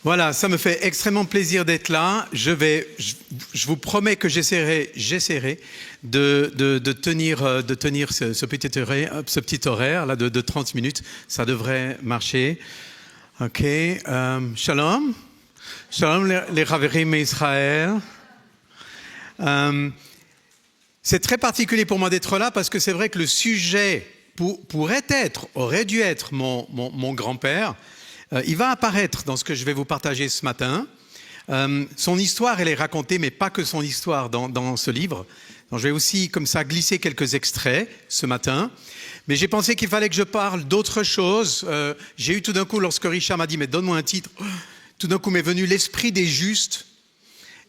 Voilà, ça me fait extrêmement plaisir d'être là. Je vous promets que j'essaierai de tenir ce petit horaire là de 30 minutes. Ça devrait marcher. Ok. Shalom. Shalom les Chaverim Israël. C'est très particulier pour moi d'être là parce que c'est vrai que le sujet aurait dû être mon grand-père. Il va apparaître dans ce que je vais vous partager ce matin. Son histoire, elle est racontée, mais pas que son histoire dans ce livre. Donc, je vais aussi, comme ça, glisser quelques extraits ce matin. Mais j'ai pensé qu'il fallait que je parle d'autre chose. J'ai eu tout d'un coup, lorsque Richard m'a dit « mais donne-moi un titre », tout d'un coup m'est venu l'esprit des justes.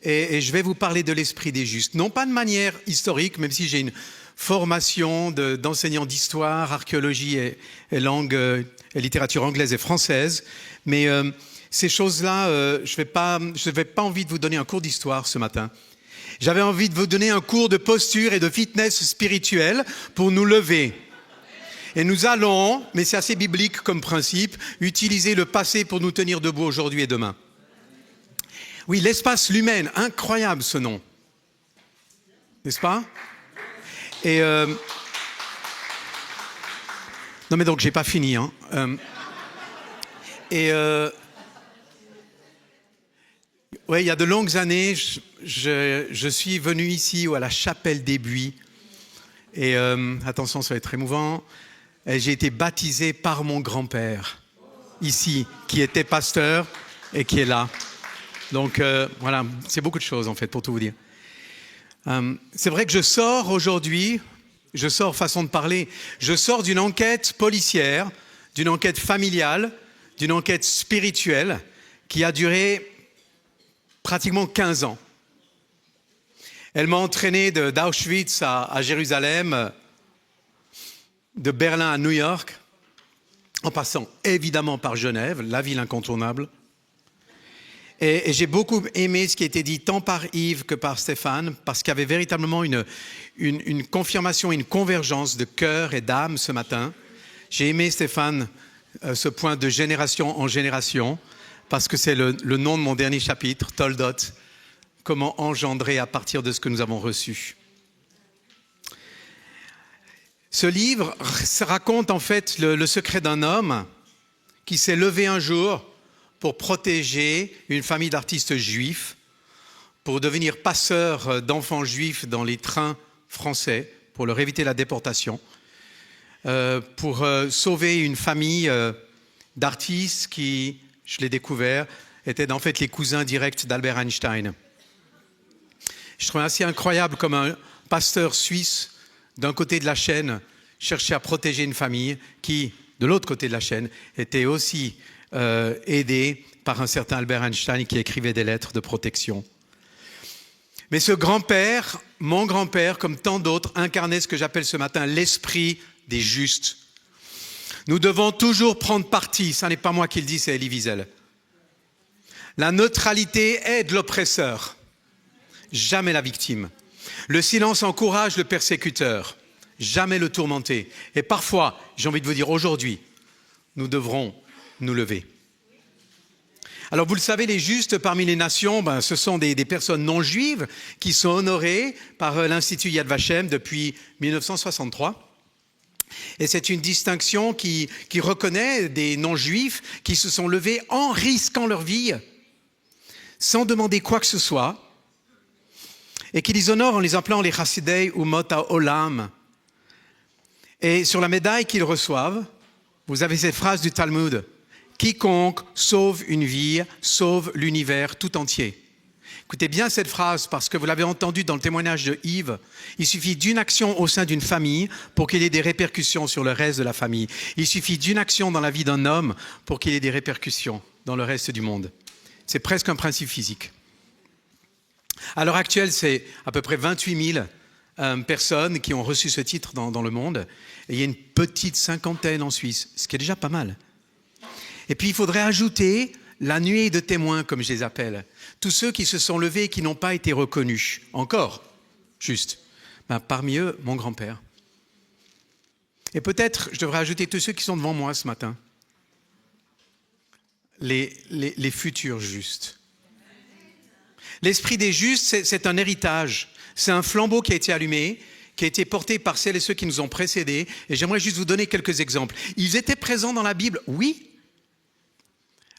Et je vais vous parler de l'esprit des justes. Non pas de manière historique, même si j'ai une formation d'enseignant d'histoire, archéologie et langue et littérature anglaise et française. Mais ces choses-là, je n'avais pas envie de vous donner un cours d'histoire ce matin. J'avais envie de vous donner un cours de posture et de fitness spirituel pour nous lever. Et nous allons, mais c'est assez biblique comme principe, utiliser le passé pour nous tenir debout aujourd'hui et demain. Oui, l'espace Lumen, incroyable ce nom. N'est-ce pas? Et non mais donc j'ai pas fini. Hein. Ouais, il y a de longues années, je suis venu ici à la Chapelle des Buis. Et attention, ça va être émouvant. Et j'ai été baptisé par mon grand-père ici, qui était pasteur et qui est là. Donc voilà, c'est beaucoup de choses en fait pour tout vous dire. C'est vrai que je sors aujourd'hui, façon de parler, je sors d'une enquête policière, d'une enquête familiale, d'une enquête spirituelle qui a duré pratiquement 15 ans. Elle m'a entraîné d'Auschwitz à Jérusalem, de Berlin à New York, en passant évidemment par Genève, la ville incontournable. Et j'ai beaucoup aimé ce qui a été dit tant par Yves que par Stéphane, parce qu'il y avait véritablement une confirmation, une convergence de cœur et d'âme ce matin. J'ai aimé, Stéphane, ce point de génération en génération, parce que c'est le nom de mon dernier chapitre, Toldot, comment engendrer à partir de ce que nous avons reçu. Ce livre raconte en fait le secret d'un homme qui s'est levé un jour pour protéger une famille d'artistes juifs, pour devenir passeur d'enfants juifs dans les trains français, pour leur éviter la déportation, pour sauver une famille d'artistes qui, je l'ai découvert, étaient en fait les cousins directs d'Albert Einstein. Je trouvais assez incroyable comme un pasteur suisse, d'un côté de la chaîne, cherchait à protéger une famille qui, de l'autre côté de la chaîne, était aussi aidé par un certain Albert Einstein qui écrivait des lettres de protection. Mais ce grand-père, mon grand-père, comme tant d'autres, incarnait ce que j'appelle ce matin l'esprit des justes. Nous devons toujours prendre parti, ce n'est pas moi qui le dis, c'est Elie Wiesel. La neutralité aide l'oppresseur, jamais la victime. Le silence encourage le persécuteur, jamais le tourmenté. Et parfois, j'ai envie de vous dire aujourd'hui, nous devrons nous lever. Alors vous le savez, les justes parmi les nations, ce sont des personnes non juives qui sont honorées par l'Institut Yad Vashem depuis 1963. Et c'est une distinction qui reconnaît des non-juifs qui se sont levés en risquant leur vie, sans demander quoi que ce soit, et qui les honorent en les appelant les Chassidei ou Mot HaOlam. Et sur la médaille qu'ils reçoivent, vous avez cette phrase du Talmud. Quiconque sauve une vie, sauve l'univers tout entier. Écoutez bien cette phrase parce que vous l'avez entendu dans le témoignage de Yves. Il suffit d'une action au sein d'une famille pour qu'il y ait des répercussions sur le reste de la famille. Il suffit d'une action dans la vie d'un homme pour qu'il y ait des répercussions dans le reste du monde. C'est presque un principe physique. À l'heure actuelle, c'est à peu près 28 000 personnes qui ont reçu ce titre dans le monde. Et il y a une petite cinquantaine en Suisse, ce qui est déjà pas mal. Et puis, il faudrait ajouter la nuée de témoins, comme je les appelle. Tous ceux qui se sont levés et qui n'ont pas été reconnus. Encore, juste. Parmi eux, mon grand-père. Et peut-être, je devrais ajouter tous ceux qui sont devant moi ce matin. les futurs justes. L'esprit des justes, c'est un héritage. C'est un flambeau qui a été allumé, qui a été porté par celles et ceux qui nous ont précédés. Et j'aimerais juste vous donner quelques exemples. Ils étaient présents dans la Bible, oui.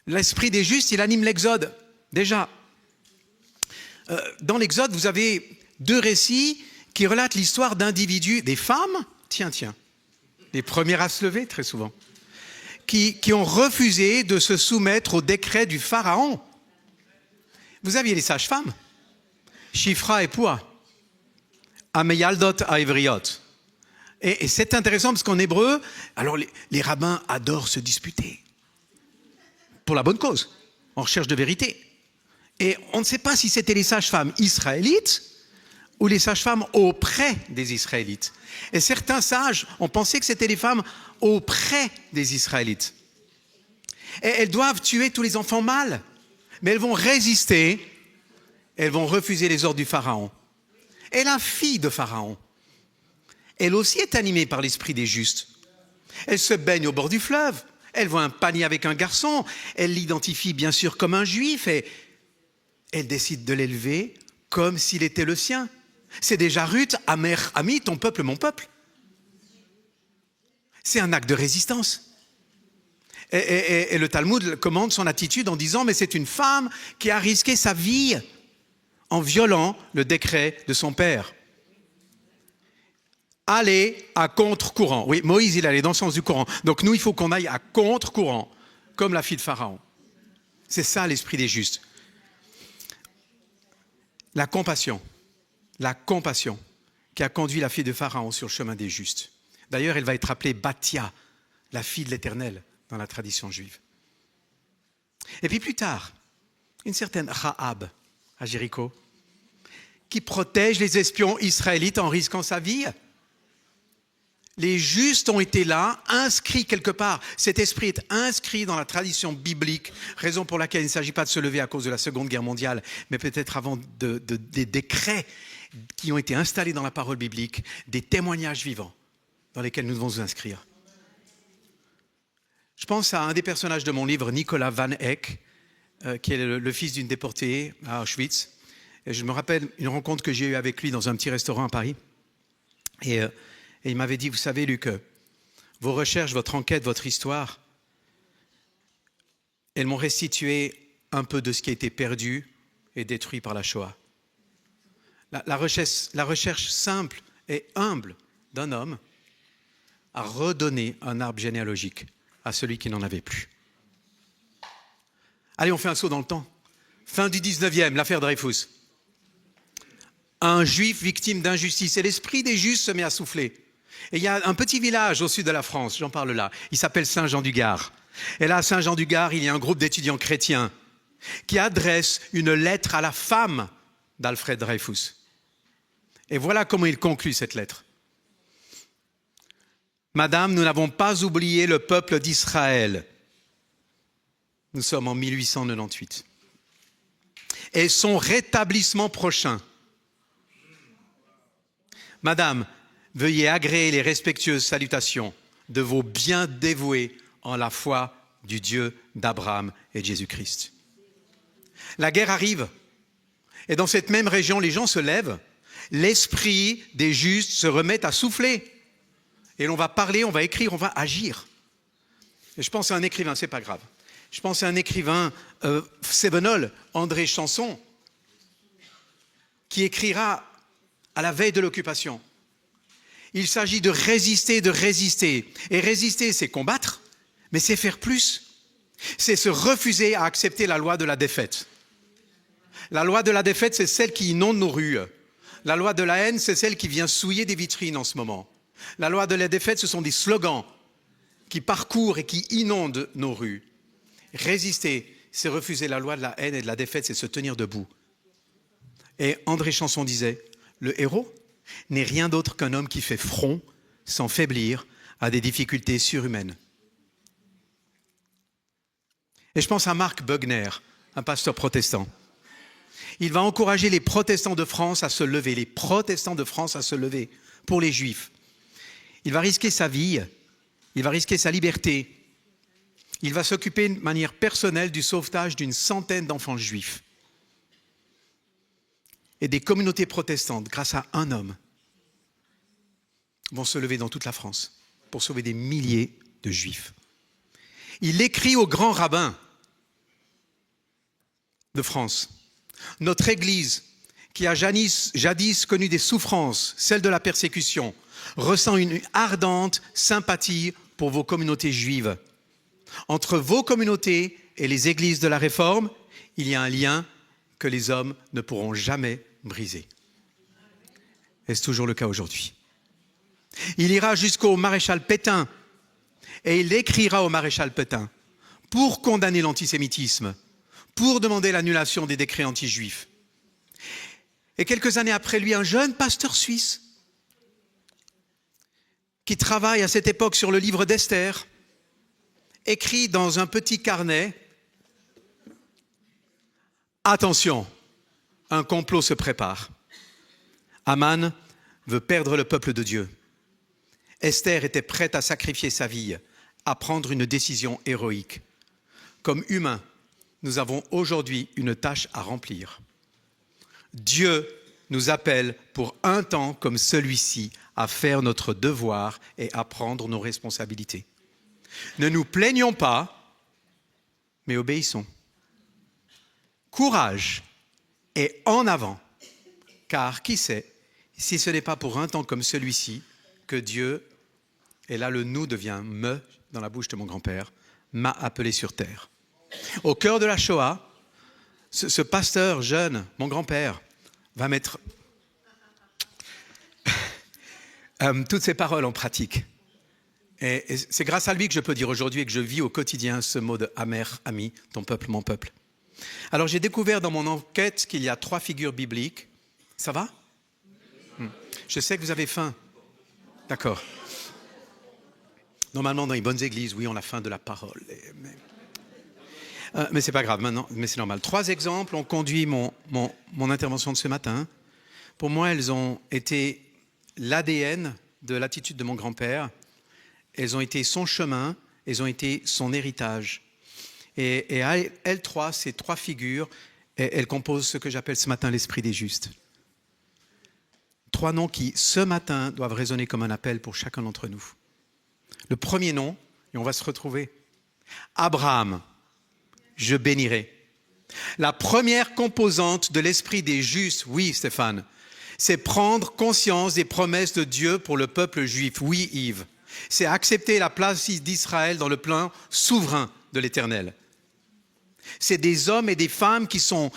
L'esprit des justes, il anime l'Exode. Déjà, dans l'Exode, vous avez 2 récits qui relatent l'histoire d'individus, des femmes, tiens, les premières à se lever très souvent, qui ont refusé de se soumettre au décret du Pharaon. Vous aviez les sages-femmes, Shifra et Poua, Ameyaldot Aivriot. Et c'est intéressant parce qu'en hébreu, alors les rabbins adorent se disputer. Pour la bonne cause, en recherche de vérité. Et on ne sait pas si c'était les sages-femmes israélites ou les sages-femmes auprès des Israélites. Et certains sages ont pensé que c'était les femmes auprès des Israélites. Et elles doivent tuer tous les enfants mâles, mais elles vont résister, elles vont refuser les ordres du Pharaon. Et la fille de Pharaon, elle aussi est animée par l'esprit des justes. Elle se baigne au bord du fleuve, elle voit un panier avec un garçon, elle l'identifie bien sûr comme un juif et elle décide de l'élever comme s'il était le sien. C'est déjà Ruth, Amère, ami, ton peuple, mon peuple. C'est un acte de résistance. Et le Talmud commande son attitude en disant, mais c'est une femme qui a risqué sa vie en violant le décret de son père. Aller à contre-courant. Oui, Moïse, il allait dans le sens du courant. Donc nous, il faut qu'on aille à contre-courant, comme la fille de Pharaon. C'est ça l'esprit des justes. La compassion qui a conduit la fille de Pharaon sur le chemin des justes. D'ailleurs, elle va être appelée Bathia, la fille de l'Éternel, dans la tradition juive. Et puis plus tard, une certaine Rahab, à Jéricho, qui protège les espions israélites en risquant sa vie. Les justes ont été là, inscrits quelque part. Cet esprit est inscrit dans la tradition biblique, raison pour laquelle il ne s'agit pas de se lever à cause de la Seconde Guerre mondiale, mais peut-être avant des décrets qui ont été installés dans la parole biblique, des témoignages vivants dans lesquels nous devons nous inscrire. Je pense à un des personnages de mon livre, Nicolas Van Eyck, qui est le fils d'une déportée à Auschwitz. Et je me rappelle une rencontre que j'ai eue avec lui dans un petit restaurant à Paris. Et il m'avait dit, vous savez, Luc, vos recherches, votre enquête, votre histoire, elles m'ont restitué un peu de ce qui a été perdu et détruit par la Shoah. La recherche simple et humble d'un homme a redonné un arbre généalogique à celui qui n'en avait plus. Allez, on fait un saut dans le temps. Fin du 19e, l'affaire Dreyfus. Un juif victime d'injustice et l'esprit des justes se met à souffler. Et il y a un petit village au sud de la France, j'en parle là, il s'appelle Saint-Jean-du-Gard. Et là, à Saint-Jean-du-Gard, il y a un groupe d'étudiants chrétiens qui adresse une lettre à la femme d'Alfred Dreyfus. Et voilà comment il conclut cette lettre. Madame, nous n'avons pas oublié le peuple d'Israël. Nous sommes en 1898. Et son rétablissement prochain. Madame, veuillez agréer les respectueuses salutations de vos bien dévoués en la foi du Dieu d'Abraham et de Jésus-Christ. La guerre arrive. Et dans cette même région, les gens se lèvent. L'esprit des justes se remet à souffler. Et l'on va parler, on va écrire, on va agir. Et je pense à un écrivain, c'est pas grave. Je pense à un écrivain cévenol, André Chanson, qui écrira à la veille de l'occupation. Il s'agit de résister, de résister. Et résister, c'est combattre, mais c'est faire plus. C'est se refuser à accepter la loi de la défaite. La loi de la défaite, c'est celle qui inonde nos rues. La loi de la haine, c'est celle qui vient souiller des vitrines en ce moment. La loi de la défaite, ce sont des slogans qui parcourent et qui inondent nos rues. Résister, c'est refuser la loi de la haine et de la défaite, c'est se tenir debout. Et André Chanson disait, le héros n'est rien d'autre qu'un homme qui fait front sans faiblir à des difficultés surhumaines. Et je pense à Marc Bugner, un pasteur protestant. Il va encourager les protestants de France à se lever, les protestants de France à se lever pour les juifs. Il va risquer sa vie, il va risquer sa liberté, il va s'occuper de manière personnelle du sauvetage d'une centaine d'enfants juifs et des communautés protestantes, grâce à un homme, vont se lever dans toute la France pour sauver des milliers de juifs. Il écrit au grand rabbin de France: notre Église, qui a jadis connu des souffrances, celle de la persécution, ressent une ardente sympathie pour vos communautés juives. Entre vos communautés et les églises de la Réforme, il y a un lien que les hommes ne pourront jamais briser. Est-ce toujours le cas aujourd'hui? Il ira jusqu'au maréchal Pétain et il écrira au maréchal Pétain pour condamner l'antisémitisme, pour demander l'annulation des décrets anti-juifs. Et quelques années après lui, un jeune pasteur suisse qui travaille à cette époque sur le livre d'Esther écrit dans un petit carnet: attention, un complot se prépare. Aman veut perdre le peuple de Dieu. Esther était prête à sacrifier sa vie, à prendre une décision héroïque. Comme humains, nous avons aujourd'hui une tâche à remplir. Dieu nous appelle pour un temps comme celui-ci à faire notre devoir et à prendre nos responsabilités. Ne nous plaignons pas, mais obéissons. Courage et en avant, car qui sait si ce n'est pas pour un temps comme celui-ci que Dieu, et là le nous devient me dans la bouche de mon grand-père, m'a appelé sur terre. Au cœur de la Shoah, ce pasteur jeune, mon grand-père, va mettre toutes ces paroles en pratique. Et c'est grâce à lui que je peux dire aujourd'hui et que je vis au quotidien ce mot de Amer, ami, ton peuple, mon peuple. Alors j'ai découvert dans mon enquête qu'il y a 3 figures bibliques. Ça va? Je sais que vous avez faim. D'accord. Normalement, dans les bonnes églises, oui, on a faim de la parole. Mais c'est pas grave, maintenant, mais c'est normal. 3 exemples ont conduit mon intervention de ce matin. Pour moi, elles ont été l'ADN de l'attitude de mon grand-père. Elles ont été son chemin, elles ont été son héritage. Et à elles 3, ces 3 figures, elles composent ce que j'appelle ce matin l'esprit des justes. 3 noms qui, ce matin, doivent résonner comme un appel pour chacun d'entre nous. Le premier nom, et on va se retrouver, Abraham, je bénirai. La première composante de l'esprit des justes, oui Stéphane, c'est prendre conscience des promesses de Dieu pour le peuple juif. Oui Yves, c'est accepter la place d'Israël dans le plan souverain de l'Éternel. C'est des hommes et des femmes qui sont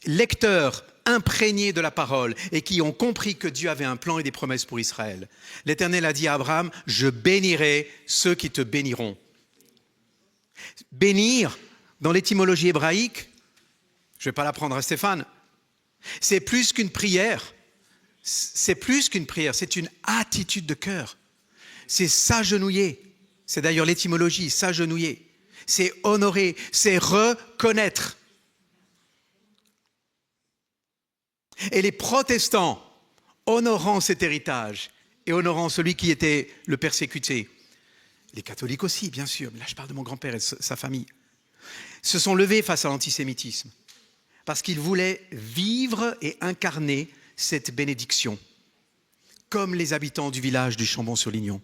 lecteurs, imprégnés de la parole et qui ont compris que Dieu avait un plan et des promesses pour Israël. L'Éternel a dit à Abraham, je bénirai ceux qui te béniront. Bénir, dans l'étymologie hébraïque, je ne vais pas l'apprendre à Stéphane, c'est plus qu'une prière. C'est plus qu'une prière, c'est une attitude de cœur. C'est s'agenouiller. C'est d'ailleurs l'étymologie, s'agenouiller. C'est honorer, c'est reconnaître. Et les protestants, honorant cet héritage et honorant celui qui était le persécuté, les catholiques aussi, bien sûr, mais là je parle de mon grand-père et de sa famille, se sont levés face à l'antisémitisme parce qu'ils voulaient vivre et incarner cette bénédiction, comme les habitants du village du Chambon-sur-Lignon.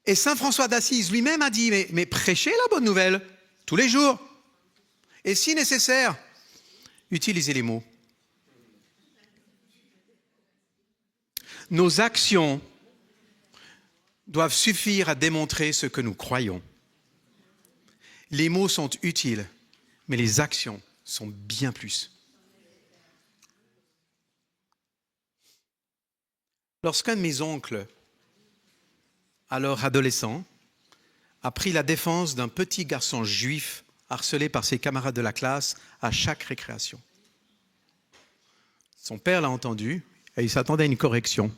Et saint François d'Assise lui-même a dit, mais prêchez la bonne nouvelle tous les jours. Et si nécessaire, utilisez les mots. Nos actions doivent suffire à démontrer ce que nous croyons. Les mots sont utiles, mais les actions sont bien plus. Lorsqu'un de mes oncles, alors adolescent, a pris la défense d'un petit garçon juif harcelé par ses camarades de la classe à chaque récréation. Son père l'a entendu et il s'attendait à une correction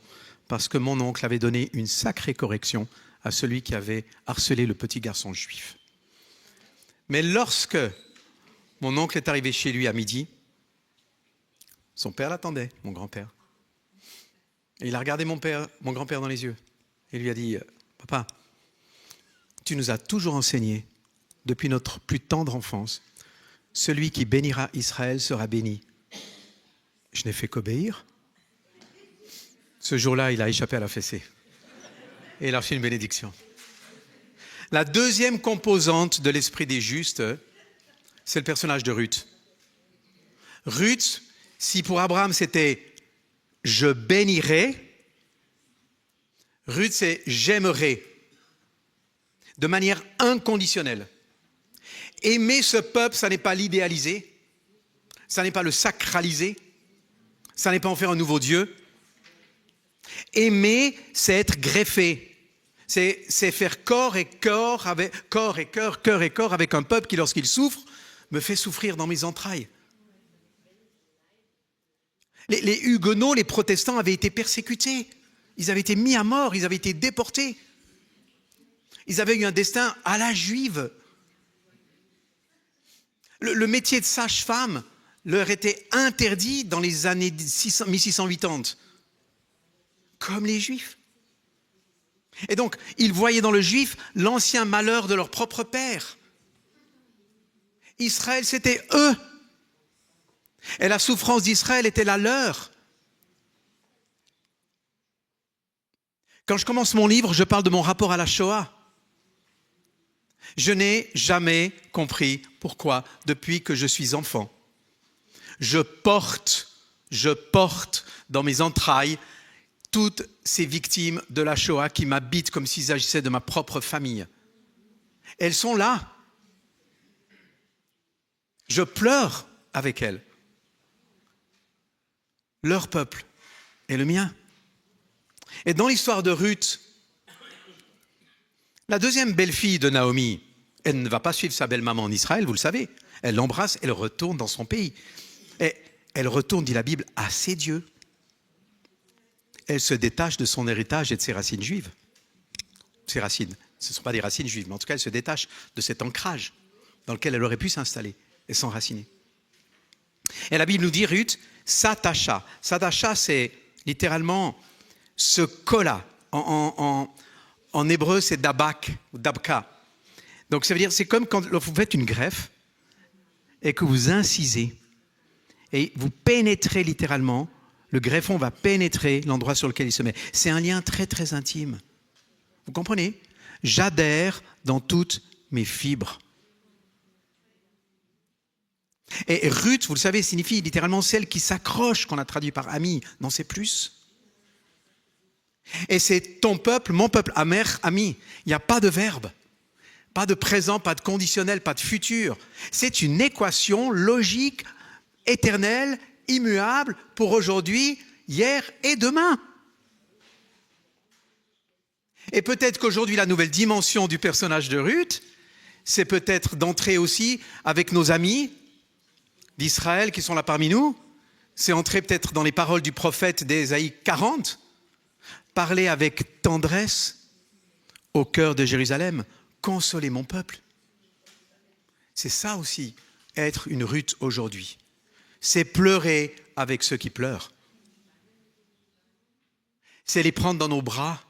parce que mon oncle avait donné une sacrée correction à celui qui avait harcelé le petit garçon juif. Mais lorsque mon oncle est arrivé chez lui à midi, son père l'attendait, mon grand-père. Et il a regardé mon grand-père dans les yeux et lui a dit « Papa, tu nous as toujours enseigné, depuis notre plus tendre enfance, celui qui bénira Israël sera béni. Je n'ai fait qu'obéir. Ce jour-là, il a échappé à la fessée. Et il a reçu une bénédiction. La deuxième composante de l'esprit des justes, c'est le personnage de Ruth. Ruth, si pour Abraham c'était « je bénirai », Ruth c'est « j'aimerai », de manière inconditionnelle. Aimer ce peuple, ça n'est pas l'idéaliser, ça n'est pas le sacraliser, ça n'est pas en faire un nouveau Dieu. Aimer, c'est être greffé, c'est faire corps et cœur avec un peuple qui, lorsqu'il souffre, me fait souffrir dans mes entrailles. Les Huguenots, les protestants avaient été persécutés, ils avaient été mis à mort, ils avaient été déportés. Ils avaient eu un destin à la juive. Le métier de sage-femme leur était interdit dans les années 1680, comme les juifs. Et donc, ils voyaient dans le juif l'ancien malheur de leur propre père. Israël, c'était eux. Et la souffrance d'Israël était la leur. Quand je commence mon livre, je parle de mon rapport à la Shoah. Je n'ai jamais compris pourquoi, depuis que je suis enfant, je porte dans mes entrailles toutes ces victimes de la Shoah qui m'habitent comme s'il s'agissait de ma propre famille. Elles sont là. Je pleure avec elles. Leur peuple et le mien. Et dans l'histoire de Ruth, la deuxième belle-fille de Naomi, elle ne va pas suivre sa belle-maman en Israël, vous le savez. Elle l'embrasse, elle retourne dans son pays. Et elle retourne, dit la Bible, à ses dieux. Elle se détache de son héritage et de ses racines juives. Ses racines, ce ne sont pas des racines juives, mais en tout cas, elle se détache de cet ancrage dans lequel elle aurait pu s'installer et s'enraciner. Et la Bible nous dit, Ruth s'attacha. S'attacha, c'est littéralement se colla. En hébreu, c'est dabak ou dabka. Donc ça veut dire, c'est comme quand vous faites une greffe et que vous incisez et vous pénétrez littéralement, le greffon va pénétrer l'endroit sur lequel il se met. C'est un lien très très intime. Vous comprenez? J'adhère dans toutes mes fibres. Et Ruth, vous le savez, signifie littéralement celle qui s'accroche, qu'on a traduit par ami. Non, c'est plus. Et c'est ton peuple, mon peuple, amer, ami. Il n'y a pas de verbe, pas de présent, pas de conditionnel, pas de futur. C'est une équation logique, éternelle, immuable pour aujourd'hui, hier et demain. Et peut-être qu'aujourd'hui, la nouvelle dimension du personnage de Ruth, c'est peut-être d'entrer aussi avec nos amis d'Israël qui sont là parmi nous. C'est entrer peut-être dans les paroles du prophète d'Ésaïe 40, parler avec tendresse au cœur de Jérusalem, consoler mon peuple. C'est ça aussi, être une Ruth aujourd'hui. C'est pleurer avec ceux qui pleurent. C'est les prendre dans nos bras.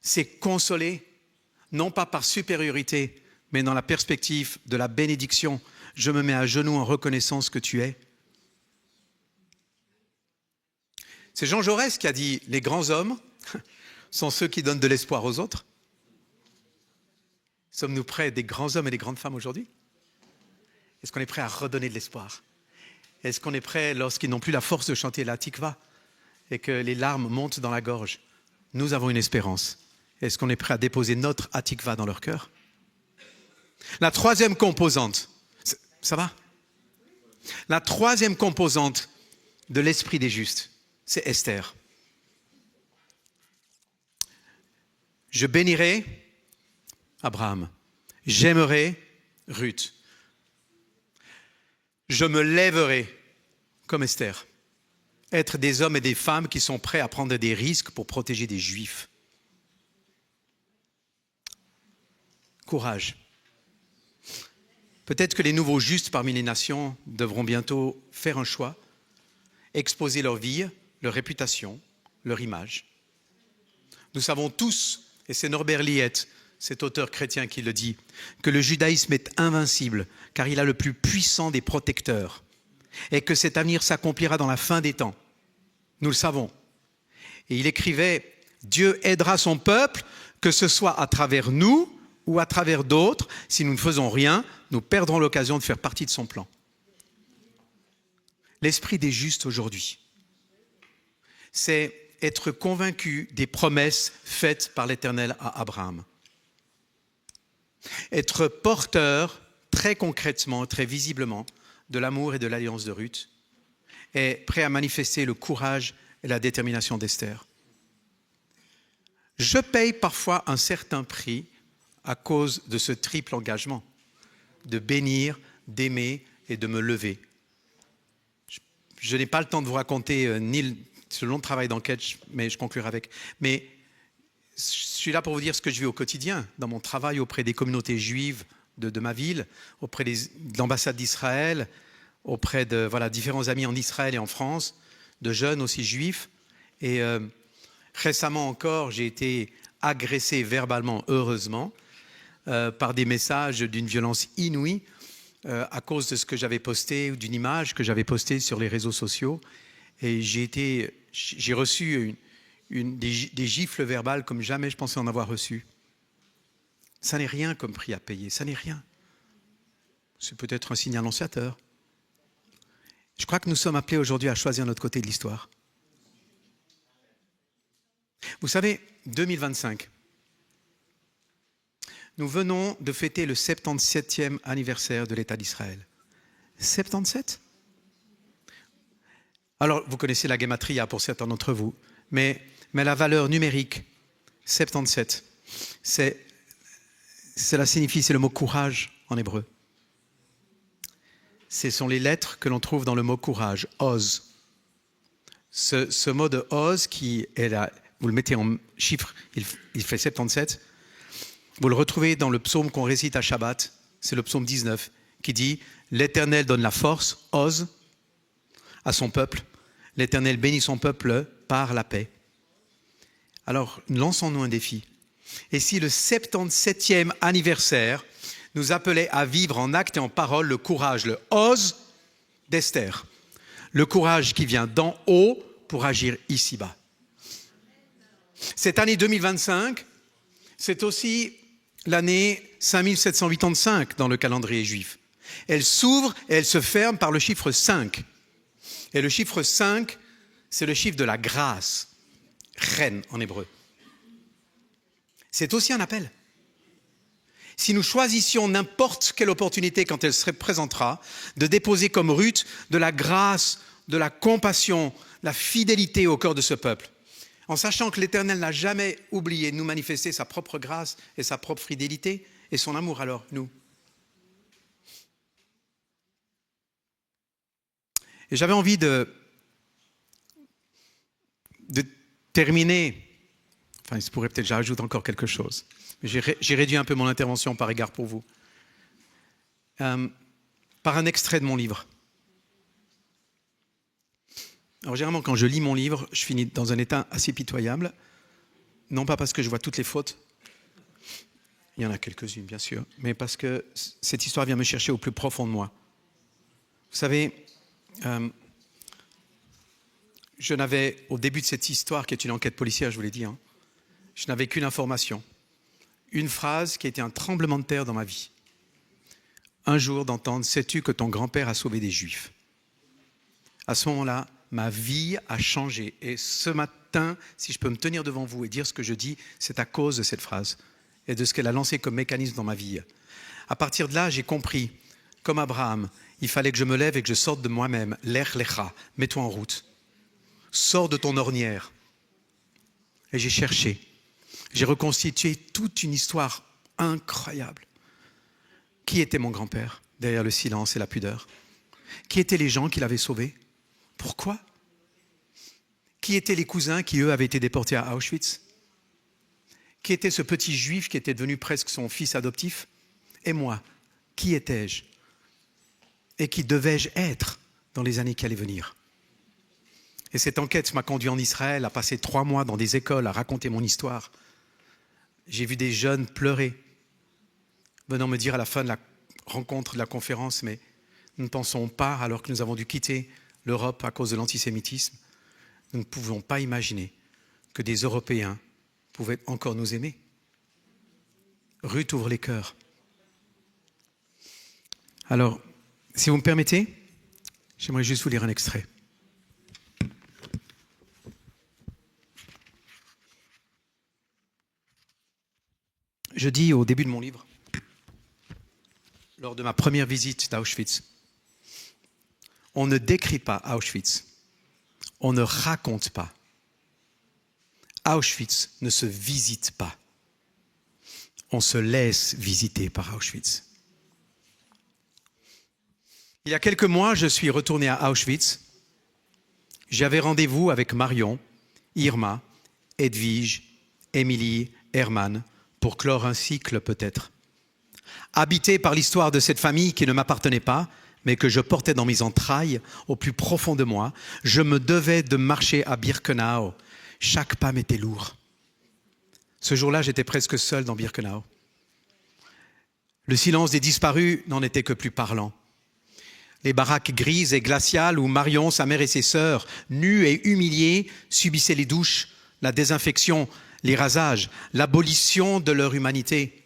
C'est consoler, non pas par supériorité, mais dans la perspective de la bénédiction. Je me mets à genoux en reconnaissance que tu es. C'est Jean Jaurès qui a dit « Les grands hommes sont ceux qui donnent de l'espoir aux autres ». Sommes-nous prêts, des grands hommes et des grandes femmes aujourd'hui? Est-ce qu'on est prêt à redonner de l'espoir? Est-ce qu'on est prêt, lorsqu'ils n'ont plus la force de chanter la tikva et que les larmes montent dans la gorge? Nous avons une espérance. Est-ce qu'on est prêt à déposer notre atikva dans leur cœur? La troisième composante, ça va? La troisième composante de l'esprit des justes, c'est Esther. Je bénirai Abraham, j'aimerai Ruth. Je me lèverai comme Esther. Être des hommes et des femmes qui sont prêts à prendre des risques pour protéger des Juifs. Courage. Peut-être que les nouveaux justes parmi les nations devront bientôt faire un choix, exposer leur vie, leur réputation, leur image. Nous savons tous, et c'est Norbert Liette cet auteur chrétien qui le dit, que le judaïsme est invincible, car il a le plus puissant des protecteurs, et que cet avenir s'accomplira dans la fin des temps. Nous le savons. Et il écrivait, Dieu aidera son peuple, que ce soit à travers nous ou à travers d'autres. Si nous ne faisons rien, nous perdrons l'occasion de faire partie de son plan. L'esprit des justes aujourd'hui, c'est être convaincu des promesses faites par l'Éternel à Abraham. Être porteur, très concrètement, très visiblement, de l'amour et de l'alliance de Ruth, et prêt à manifester le courage et la détermination d'Esther. Je paye parfois un certain prix à cause de ce triple engagement, de bénir, d'aimer et de me lever. Je n'ai pas le temps de vous raconter ni ce long travail d'enquête, mais je conclurai avec. Mais je suis là pour vous dire ce que je vis au quotidien, dans mon travail auprès des communautés juives de ma ville, auprès de l'ambassade d'Israël, auprès de différents amis en Israël et en France, de jeunes aussi juifs. Et récemment encore, j'ai été agressé verbalement, heureusement, par des messages d'une violence inouïe à cause de ce que j'avais posté ou d'une image que j'avais postée sur les réseaux sociaux. Et j'ai reçu des gifles verbales comme jamais je pensais en avoir reçu. Ça n'est rien comme prix à payer, ça n'est rien. C'est peut-être un signe annonciateur. Je crois que nous sommes appelés aujourd'hui à choisir notre côté de l'histoire. Vous savez, 2025, nous venons de fêter le 77e anniversaire de l'État d'Israël. 77 ? Alors, vous connaissez la gematria pour certains d'entre vous, mais la valeur numérique, 77, cela signifie, c'est le mot courage en hébreu. Ce sont les lettres que l'on trouve dans le mot courage, Oz. Ce mot de Oz qui est là, vous le mettez en chiffres, il fait 77. Vous le retrouvez dans le psaume qu'on récite à Shabbat, c'est le psaume 19, qui dit « L'Éternel donne la force, Oz, à son peuple. L'Éternel bénit son peuple par la paix. » Alors, lançons-nous un défi. Et si le 77e anniversaire nous appelait à vivre en acte et en parole le courage, le Oz d'Esther, le courage qui vient d'en haut pour agir ici-bas. Cette année 2025, c'est aussi l'année 5785 dans le calendrier juif. Elle s'ouvre et elle se ferme par le chiffre 5. Et le chiffre 5, c'est le chiffre de la grâce, reine en hébreu. C'est aussi un appel. Si nous choisissions n'importe quelle opportunité quand elle se présentera, de déposer comme Ruth de la grâce, de la compassion, la fidélité au cœur de ce peuple, en sachant que l'Éternel n'a jamais oublié de nous manifester sa propre grâce et sa propre fidélité et son amour, alors nous. Et j'avais envie de terminer, enfin il se pourrait peut-être que j'ajoute encore quelque chose, mais j'ai réduit un peu mon intervention par égard pour vous, par un extrait de mon livre. Alors généralement quand je lis mon livre, je finis dans un état assez pitoyable, non pas parce que je vois toutes les fautes, il y en a quelques-unes bien sûr, mais parce que cette histoire vient me chercher au plus profond de moi. Vous savez, je n'avais, au début de cette histoire, qui est une enquête policière, je vous l'ai dit, je n'avais qu'une information, une phrase qui a été un tremblement de terre dans ma vie. Un jour d'entendre « Sais-tu que ton grand-père a sauvé des Juifs ?» À ce moment-là, ma vie a changé. Et ce matin, si je peux me tenir devant vous et dire ce que je dis, c'est à cause de cette phrase et de ce qu'elle a lancé comme mécanisme dans ma vie. À partir de là, j'ai compris, comme Abraham, il fallait que je me lève et que je sorte de moi-même. Lech lecha, mets-toi en route. Sors de ton ornière. Et j'ai cherché. J'ai reconstitué toute une histoire incroyable. Qui était mon grand-père derrière le silence et la pudeur? Qui étaient les gens qui l'avaient sauvé? Pourquoi? Qui étaient les cousins qui, eux, avaient été déportés à Auschwitz? Qui était ce petit juif qui était devenu presque son fils adoptif? Et moi, qui étais-je? Et qui devais-je être dans les années qui allaient venir? Et cette enquête m'a conduit en Israël à passer 3 mois dans des écoles à raconter mon histoire. J'ai vu des jeunes pleurer, venant me dire à la fin de la rencontre, de la conférence, mais nous ne pensons pas, alors que nous avons dû quitter l'Europe à cause de l'antisémitisme, nous ne pouvons pas imaginer que des Européens pouvaient encore nous aimer. Ruth ouvre les cœurs. Alors, si vous me permettez, j'aimerais juste vous lire un extrait. Je dis au début de mon livre, lors de ma première visite d'Auschwitz, on ne décrit pas Auschwitz, on ne raconte pas. Auschwitz ne se visite pas, on se laisse visiter par Auschwitz. Il y a quelques mois, je suis retourné à Auschwitz. J'avais rendez-vous avec Marion, Irma, Edwige, Émilie, Herman, pour clore un cycle peut-être. Habité par l'histoire de cette famille qui ne m'appartenait pas, mais que je portais dans mes entrailles, au plus profond de moi, je me devais de marcher à Birkenau. Chaque pas m'était lourd. Ce jour-là, j'étais presque seul dans Birkenau. Le silence des disparus n'en était que plus parlant. Les baraques grises et glaciales où Marion, sa mère et ses sœurs, nues et humiliées, subissaient les douches, la désinfection, les rasages, l'abolition de leur humanité.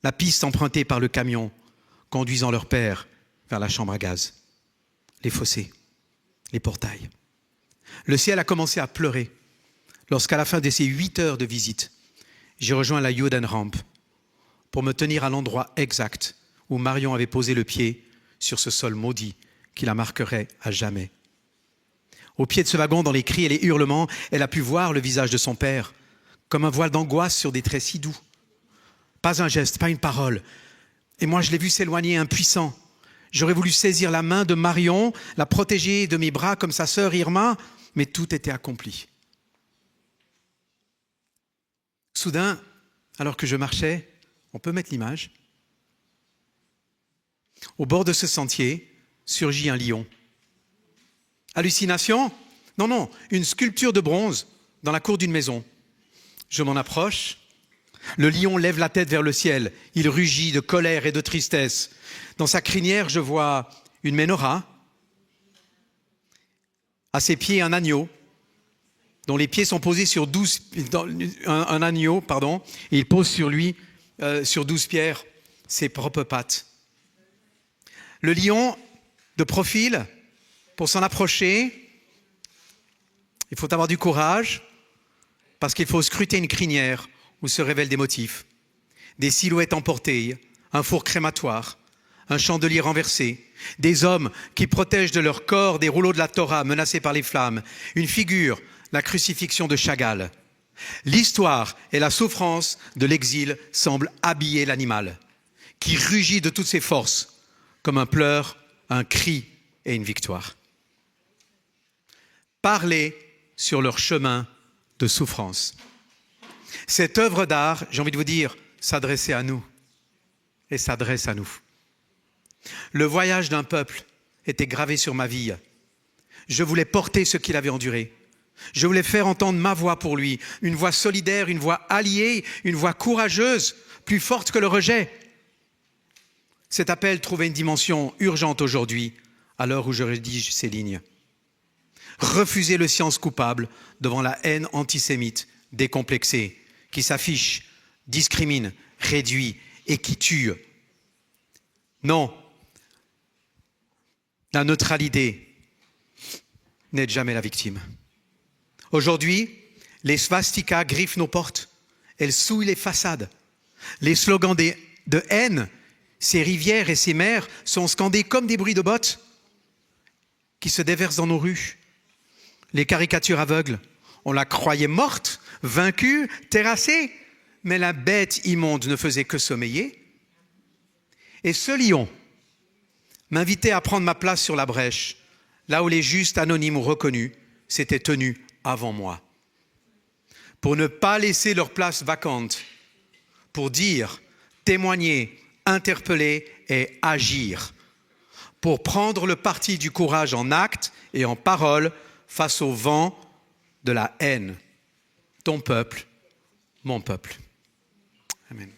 La piste empruntée par le camion, conduisant leur père vers la chambre à gaz. Les fossés, les portails. Le ciel a commencé à pleurer lorsqu'à la fin de ces 8 heures de visite, j'ai rejoint la Judenrampe pour me tenir à l'endroit exact où Marion avait posé le pied sur ce sol maudit qui la marquerait à jamais. Au pied de ce wagon, dans les cris et les hurlements, elle a pu voir le visage de son père, comme un voile d'angoisse sur des traits si doux. Pas un geste, pas une parole. Et moi, je l'ai vu s'éloigner impuissant. J'aurais voulu saisir la main de Marion, la protéger de mes bras comme sa sœur Irma, mais tout était accompli. Soudain, alors que je marchais, on peut mettre l'image, au bord de ce sentier surgit un lion. Hallucination ? Non, une sculpture de bronze dans la cour d'une maison. Je m'en approche. Le lion lève la tête vers le ciel. Il rugit de colère et de tristesse. Dans sa crinière, je vois une menorah. À ses pieds, un agneau, dont les pieds sont posés sur 12... Un agneau, pardon, et il pose sur lui, sur 12 pierres, ses propres pattes. Le lion, de profil, pour s'en approcher, il faut avoir du courage, parce qu'il faut scruter une crinière où se révèlent des motifs, des silhouettes emportées, un four crématoire, un chandelier renversé, des hommes qui protègent de leur corps des rouleaux de la Torah menacés par les flammes, une figure, la crucifixion de Chagall. L'histoire et la souffrance de l'exil semblent habiller l'animal, qui rugit de toutes ses forces, comme un pleur, un cri et une victoire. Parler sur leur chemin de souffrance. Cette œuvre d'art, j'ai envie de vous dire, s'adressait à nous et s'adresse à nous. Le voyage d'un peuple était gravé sur ma vie. Je voulais porter ce qu'il avait enduré. Je voulais faire entendre ma voix pour lui, une voix solidaire, une voix alliée, une voix courageuse, plus forte que le rejet. Cet appel trouvait une dimension urgente aujourd'hui, à l'heure où je rédige ces lignes. Refuser le silence coupable devant la haine antisémite décomplexée, qui s'affiche, discrimine, réduit et qui tue. Non, la neutralité n'aide jamais la victime. Aujourd'hui, les swastikas griffent nos portes, elles souillent les façades. Les slogans de haine, ces rivières et ces mers sont scandés comme des bruits de bottes qui se déversent dans nos rues. Les caricatures aveugles, on la croyait morte, vaincue, terrassée, mais la bête immonde ne faisait que sommeiller. Et ce lion m'invitait à prendre ma place sur la brèche, là où les justes anonymes ou reconnus s'étaient tenus avant moi, pour ne pas laisser leur place vacante, pour dire, témoigner, interpeller et agir, pour prendre le parti du courage en actes et en paroles face au vent de la haine. Ton peuple mon peuple. Amen.